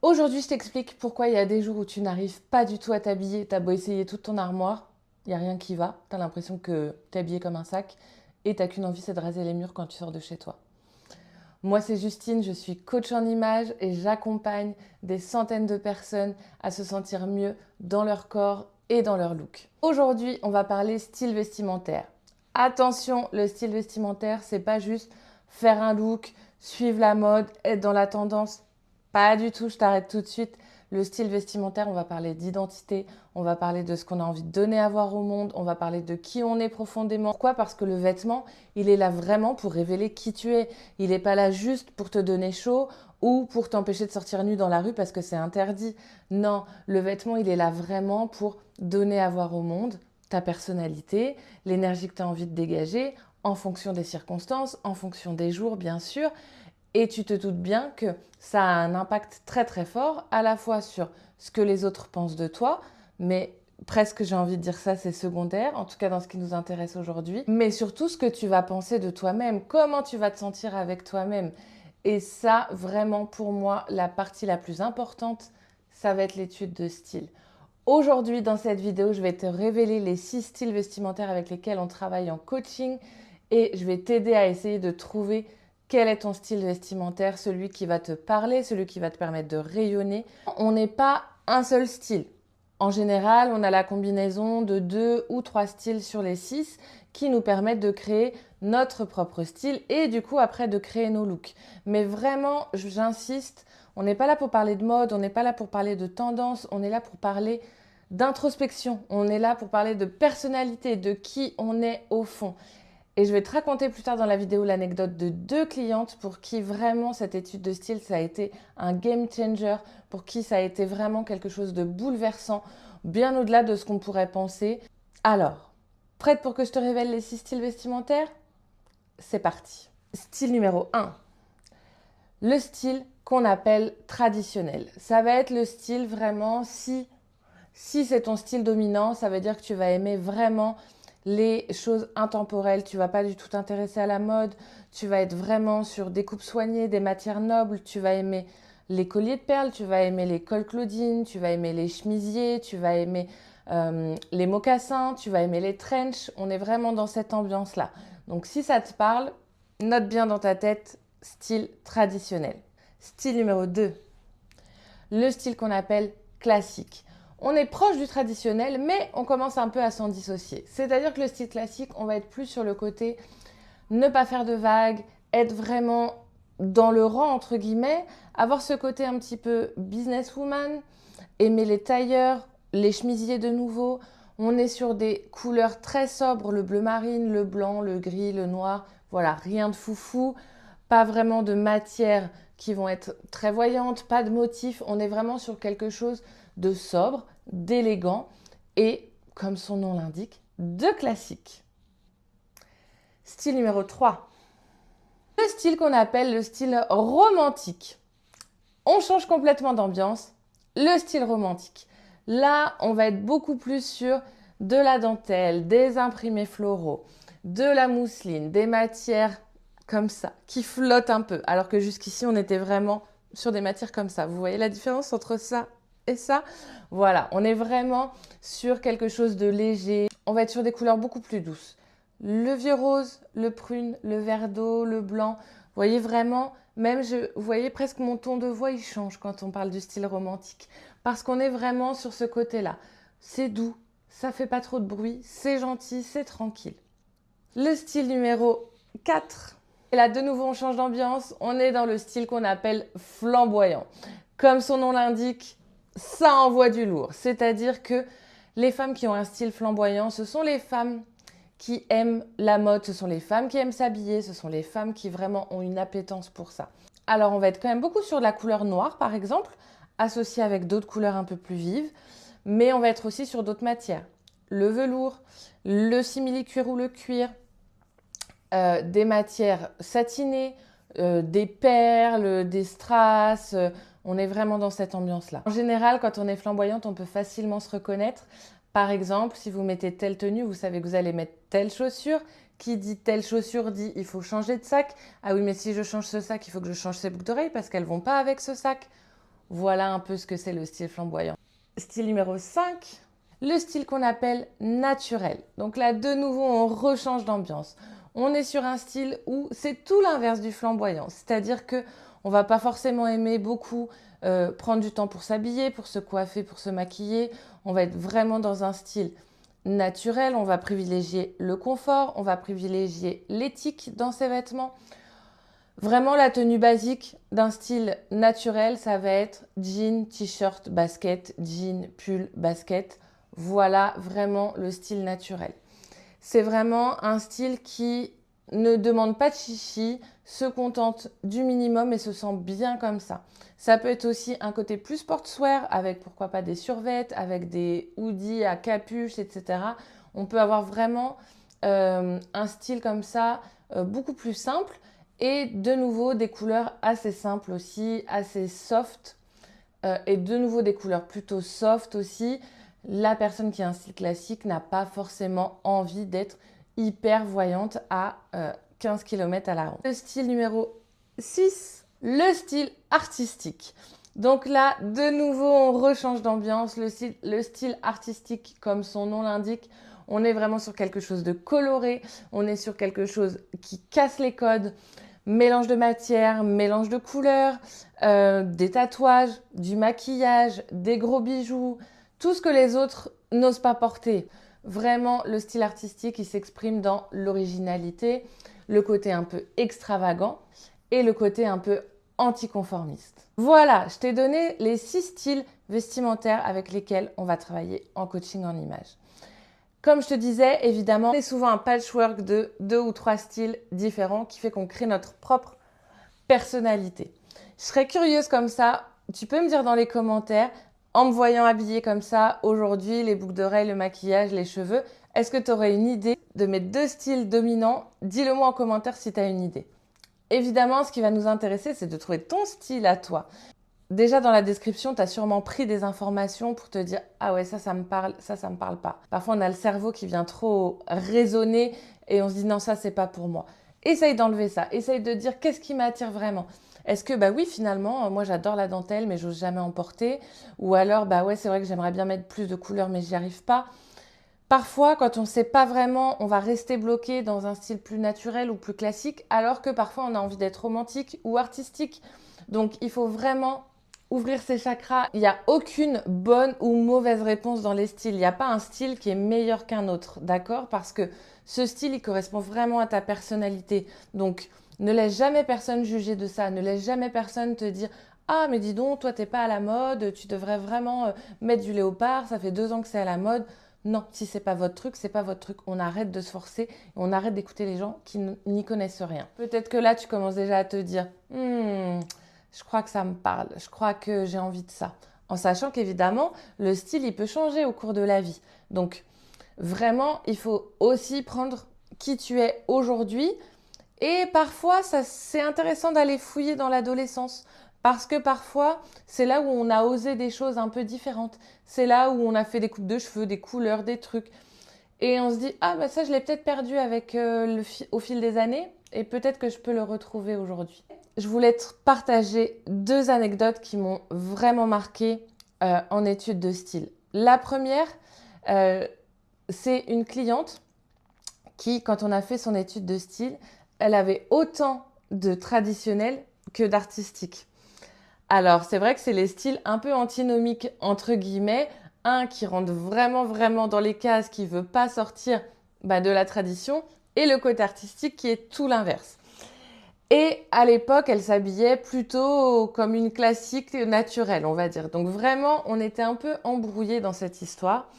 Aujourd'hui, je t'explique pourquoi il y a des jours où tu n'arrives pas du tout à t'habiller. T'as beau essayer toute ton armoire, il n'y a rien qui va. T'as l'impression que t'es habillé comme un sac et t'as qu'une envie, c'est de raser les murs quand tu sors de chez toi. Moi, c'est Justine, je suis coach en image et j'accompagne des centaines de personnes à se sentir mieux dans leur corps et dans leur look. Aujourd'hui, on va parler style vestimentaire. Attention, le style vestimentaire, c'est pas juste faire un look, suivre la mode, être dans la tendance. Pas du tout, je t'arrête tout de suite. Le style vestimentaire, on va parler d'identité, on va parler de ce qu'on a envie de donner à voir au monde, on va parler de qui on est profondément. Pourquoi? Parce que le vêtement, il est là vraiment pour révéler qui tu es. Il n'est pas là juste pour te donner chaud ou pour t'empêcher de sortir nu dans la rue parce que c'est interdit. Non, le vêtement, il est là vraiment pour donner à voir au monde ta personnalité, l'énergie que tu as envie de dégager en fonction des circonstances, en fonction des jours, bien sûr. Et tu te doutes bien que ça a un impact très très fort à la fois sur ce que les autres pensent de toi, mais presque j'ai envie de dire ça, c'est secondaire, en tout cas dans ce qui nous intéresse aujourd'hui, mais surtout ce que tu vas penser de toi-même, comment tu vas te sentir avec toi-même. Et ça, vraiment pour moi, la partie la plus importante, ça va être l'étude de style. Aujourd'hui, dans cette vidéo, je vais te révéler les 6 styles vestimentaires avec lesquels on travaille en coaching et je vais t'aider à essayer de trouver quel est ton style vestimentaire, celui qui va te parler, celui qui va te permettre de rayonner. On n'est pas un seul style. En général, on a la combinaison de 2 ou 3 styles sur les 6 qui nous permettent de créer notre propre style et du coup après de créer nos looks. Mais vraiment, j'insiste, on n'est pas là pour parler de mode, on n'est pas là pour parler de tendance, on est là pour parler d'introspection, on est là pour parler de personnalité, de qui on est au fond. Et je vais te raconter plus tard dans la vidéo l'anecdote de 2 clientes pour qui vraiment cette étude de style, ça a été un game changer, pour qui ça a été vraiment quelque chose de bouleversant, bien au-delà de ce qu'on pourrait penser. Alors, prête pour que je te révèle les 6 styles vestimentaires? C'est parti. Style numéro 1. Le style qu'on appelle traditionnel. Ça va être le style vraiment, si c'est ton style dominant, ça veut dire que tu vas aimer vraiment les choses intemporelles. Tu vas pas du tout t'intéresser à la mode. Tu vas être vraiment sur des coupes soignées, des matières nobles. Tu vas aimer les colliers de perles, tu vas aimer les cols Claudine, tu vas aimer les chemisiers, tu vas aimer les mocassins, tu vas aimer les trench. On est vraiment dans cette ambiance-là. Donc si ça te parle, note bien dans ta tête style traditionnel. Style numéro 2, le style qu'on appelle classique. On est proche du traditionnel, mais on commence un peu à s'en dissocier. C'est-à-dire que le style classique, on va être plus sur le côté ne pas faire de vagues, être vraiment dans le rang, entre guillemets, avoir ce côté un petit peu businesswoman, aimer les tailleurs, les chemisiers de nouveau. On est sur des couleurs très sobres, le bleu marine, le blanc, le gris, le noir. Voilà, rien de foufou, pas vraiment de matières qui vont être très voyantes, pas de motifs. On est vraiment sur quelque chose de sobre, d'élégant et, comme son nom l'indique, de classique. Style numéro 3. Le style qu'on appelle le style romantique. On change complètement d'ambiance. Le style romantique. Là, on va être beaucoup plus sur de la dentelle, des imprimés floraux, de la mousseline, des matières comme ça, qui flottent un peu. Alors que jusqu'ici, on était vraiment sur des matières comme ça. Vous voyez la différence entre ça et ça? Voilà, on est vraiment sur quelque chose de léger. On va être sur des couleurs beaucoup plus douces. Le vieux rose, le prune, le vert d'eau, le blanc. Vous voyez vraiment, même vous voyez presque mon ton de voix, il change quand on parle du style romantique. Parce qu'on est vraiment sur ce côté-là. C'est doux, ça fait pas trop de bruit, c'est gentil, c'est tranquille. Le style numéro 4. Et là, de nouveau, on change d'ambiance. On est dans le style qu'on appelle flamboyant. Comme son nom l'indique, ça envoie du lourd. C'est-à-dire que les femmes qui ont un style flamboyant, ce sont les femmes qui aiment la mode, ce sont les femmes qui aiment s'habiller, ce sont les femmes qui vraiment ont une appétence pour ça. Alors, on va être quand même beaucoup sur de la couleur noire, par exemple, associée avec d'autres couleurs un peu plus vives, mais on va être aussi sur d'autres matières. Le velours, le simili-cuir ou le cuir, des matières satinées, des perles, des strass. On est vraiment dans cette ambiance-là. En général, quand on est flamboyante, on peut facilement se reconnaître. Par exemple, si vous mettez telle tenue, vous savez que vous allez mettre telle chaussure. Qui dit telle chaussure dit il faut changer de sac. Ah oui, mais si je change ce sac, il faut que je change ces boucles d'oreilles parce qu'elles ne vont pas avec ce sac. Voilà un peu ce que c'est le style flamboyant. Style numéro 5, le style qu'on appelle naturel. Donc là, de nouveau, on rechange d'ambiance. On est sur un style où c'est tout l'inverse du flamboyant. C'est-à-dire que on va pas forcément aimer beaucoup prendre du temps pour s'habiller, pour se coiffer, pour se maquiller. On va être vraiment dans un style naturel. On va privilégier le confort, on va privilégier l'éthique dans ses vêtements. Vraiment, la tenue basique d'un style naturel, ça va être jean, t-shirt, basket, jean, pull, basket. Voilà vraiment le style naturel. C'est vraiment un style qui ne demande pas de chichi, se contente du minimum et se sent bien comme ça. Ça peut être aussi un côté plus sportswear avec pourquoi pas des survêtements, avec des hoodies à capuche, etc. On peut avoir vraiment un style comme ça beaucoup plus simple et de nouveau des couleurs assez simples aussi, assez soft et de nouveau des couleurs plutôt soft aussi. La personne qui a un style classique n'a pas forcément envie d'être hyper voyante à 15 km à la ronde. Le style numéro 6, le style artistique. Donc là, de nouveau, on rechange d'ambiance. Le style artistique, comme son nom l'indique, on est vraiment sur quelque chose de coloré, on est sur quelque chose qui casse les codes. Mélange de matière, mélange de couleurs, des tatouages, du maquillage, des gros bijoux, tout ce que les autres n'osent pas porter. Vraiment, le style artistique, il s'exprime dans l'originalité, le côté un peu extravagant et le côté un peu anticonformiste. Voilà, je t'ai donné les 6 styles vestimentaires avec lesquels on va travailler en coaching en image. Comme je te disais, évidemment, c'est souvent un patchwork de 2 ou 3 styles différents qui fait qu'on crée notre propre personnalité. Je serais curieuse comme ça, tu peux me dire dans les commentaires, en me voyant habillée comme ça, aujourd'hui, les boucles d'oreilles, le maquillage, les cheveux, est-ce que tu aurais une idée de mes 2 styles dominants? Dis-le moi en commentaire si tu as une idée. Évidemment, ce qui va nous intéresser, c'est de trouver ton style à toi. Déjà dans la description, tu as sûrement pris des informations pour te dire « Ah ouais, ça me parle, ça me parle pas ». Parfois, on a le cerveau qui vient trop raisonner et on se dit « Non, ça, c'est pas pour moi ». Essaye d'enlever ça. Essaye de dire « Qu'est-ce qui m'attire vraiment ?» Est-ce que, bah oui, finalement, moi, j'adore la dentelle, mais j'ose jamais en porter. Ou alors, bah ouais, c'est vrai que j'aimerais bien mettre plus de couleurs, mais j'y arrive pas. Parfois, quand on ne sait pas vraiment, on va rester bloqué dans un style plus naturel ou plus classique, alors que parfois, on a envie d'être romantique ou artistique. Donc, il faut vraiment ouvrir ses chakras. Il n'y a aucune bonne ou mauvaise réponse dans les styles. Il n'y a pas un style qui est meilleur qu'un autre, d'accord? Parce que ce style, il correspond vraiment à ta personnalité. Donc, ne laisse jamais personne juger de ça. Ne laisse jamais personne te dire « Ah, mais dis donc, toi, t'es pas à la mode. Tu devrais vraiment mettre du léopard. Ça fait 2 ans que c'est à la mode. » Non, si c'est pas votre truc, c'est pas votre truc. On arrête de se forcer et on arrête d'écouter les gens qui n'y connaissent rien. Peut-être que là, tu commences déjà à te dire je crois que ça me parle, je crois que j'ai envie de ça. En sachant qu'évidemment, le style, il peut changer au cours de la vie. Donc, vraiment, il faut aussi prendre qui tu es aujourd'hui. Et parfois, c'est intéressant d'aller fouiller dans l'adolescence. Parce que parfois, c'est là où on a osé des choses un peu différentes. C'est là où on a fait des coupes de cheveux, des couleurs, des trucs. Et on se dit, ah bah ça, je l'ai peut-être perdu avec au fil des années. Et peut-être que je peux le retrouver aujourd'hui. Je voulais te partager 2 anecdotes qui m'ont vraiment marquée en études de style. La première, c'est une cliente qui, quand on a fait son étude de style, elle avait autant de traditionnel que d'artistique. Alors, c'est vrai que c'est les styles un peu antinomiques, entre guillemets. Un qui rentre vraiment, vraiment dans les cases, qui ne veut pas sortir de la tradition, et le côté artistique qui est tout l'inverse. Et à l'époque, elle s'habillait plutôt comme une classique naturelle, on va dire. Donc vraiment, on était un peu embrouillés dans cette histoire.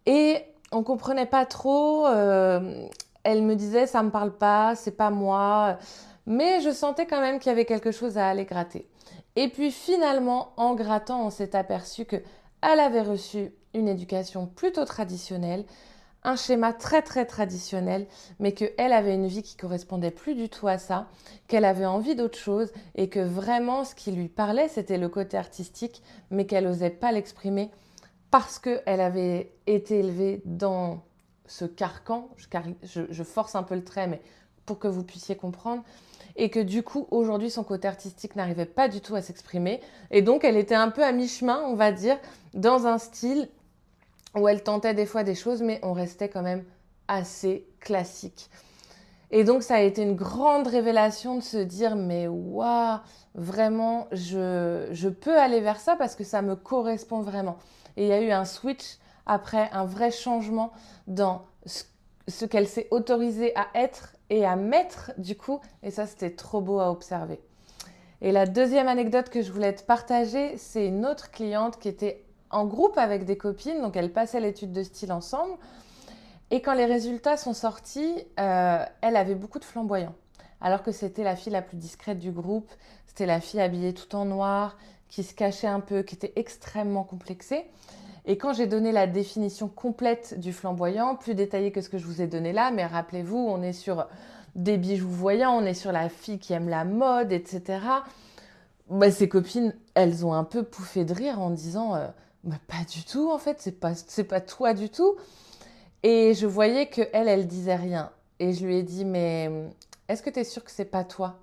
Et on ne comprenait pas trop. Elle me disait, ça ne me parle pas, c'est pas moi. Mais je sentais quand même qu'il y avait quelque chose à aller gratter. Et puis finalement, en grattant, on s'est aperçu qu'elle avait reçu une éducation plutôt traditionnelle, un schéma très très traditionnel, mais qu'elle avait une vie qui correspondait plus du tout à ça, qu'elle avait envie d'autre chose et que vraiment ce qui lui parlait, c'était le côté artistique, mais qu'elle n'osait pas l'exprimer parce qu'elle avait été élevée dans ce carcan, je force un peu le trait, mais pour que vous puissiez comprendre. et que du coup, aujourd'hui, son côté artistique n'arrivait pas du tout à s'exprimer. Et donc, elle était un peu à mi-chemin, on va dire, dans un style où elle tentait des fois des choses, mais on restait quand même assez classique. Et donc, ça a été une grande révélation de se dire, mais waouh, vraiment, je peux aller vers ça parce que ça me correspond vraiment. Et il y a eu un switch après, un vrai changement dans ce qu'elle s'est autorisée à être et à mettre du coup. Et ça, c'était trop beau à observer. Et la deuxième anecdote que je voulais te partager, c'est une autre cliente qui était en groupe avec des copines, donc elles passaient l'étude de style ensemble. Et quand les résultats sont sortis, elle avait beaucoup de flamboyants. Alors que c'était la fille la plus discrète du groupe, c'était la fille habillée tout en noir, qui se cachait un peu, qui était extrêmement complexée. Et quand j'ai donné la définition complète du flamboyant, plus détaillée que ce que je vous ai donné là, mais rappelez-vous, on est sur des bijoux voyants, on est sur la fille qui aime la mode, etc. Bah, ses copines, elles ont un peu pouffé de rire en disant bah, pas du tout en fait, c'est pas toi du tout. Et je voyais qu'elle, elle disait rien. Et je lui ai dit, mais est-ce que tu es sûre que c'est pas toi?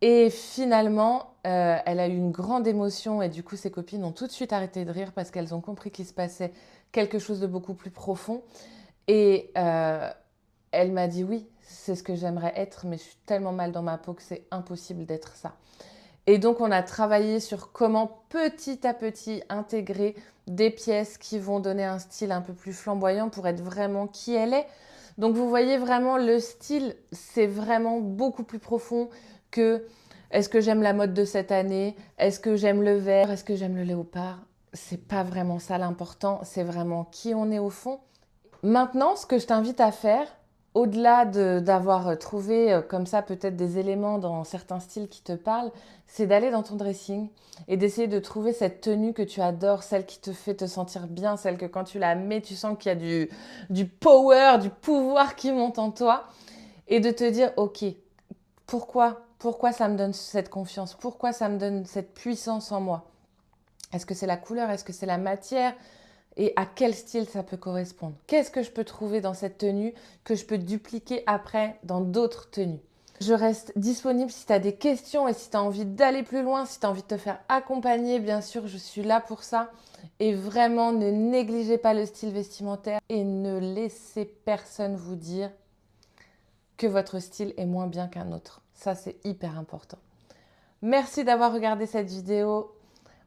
Et finalement, elle a eu une grande émotion et du coup, ses copines ont tout de suite arrêté de rire parce qu'elles ont compris qu'il se passait quelque chose de beaucoup plus profond. Et elle m'a dit, oui, c'est ce que j'aimerais être, mais je suis tellement mal dans ma peau que c'est impossible d'être ça. Et donc, on a travaillé sur comment petit à petit intégrer des pièces qui vont donner un style un peu plus flamboyant pour être vraiment qui elle est. Donc, vous voyez vraiment le style, c'est vraiment beaucoup plus profond que est-ce que j'aime la mode de cette année? Est-ce que j'aime le vert? Est-ce que j'aime le léopard? C'est pas vraiment ça l'important, c'est vraiment qui on est au fond. Maintenant, ce que je t'invite à faire, au-delà d'avoir trouvé comme ça peut-être des éléments dans certains styles qui te parlent, c'est d'aller dans ton dressing et d'essayer de trouver cette tenue que tu adores, celle qui te fait te sentir bien, celle que quand tu la mets, tu sens qu'il y a du power, du pouvoir qui monte en toi et de te dire, ok, pourquoi ça me donne cette confiance? Pourquoi ça me donne cette puissance en moi? Est-ce que c'est la couleur? Est-ce que c'est la matière? Et à quel style ça peut correspondre? Qu'est-ce que je peux trouver dans cette tenue que je peux dupliquer après dans d'autres tenues? Je reste disponible si tu as des questions et si tu as envie d'aller plus loin, si tu as envie de te faire accompagner, bien sûr, je suis là pour ça. Et vraiment, ne négligez pas le style vestimentaire et ne laissez personne vous dire que votre style est moins bien qu'un autre. Ça, c'est hyper important. Merci d'avoir regardé cette vidéo.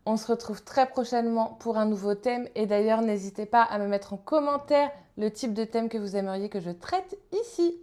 On se retrouve très prochainement pour un nouveau thème. Et d'ailleurs, n'hésitez pas à me mettre en commentaire le type de thème que vous aimeriez que je traite ici.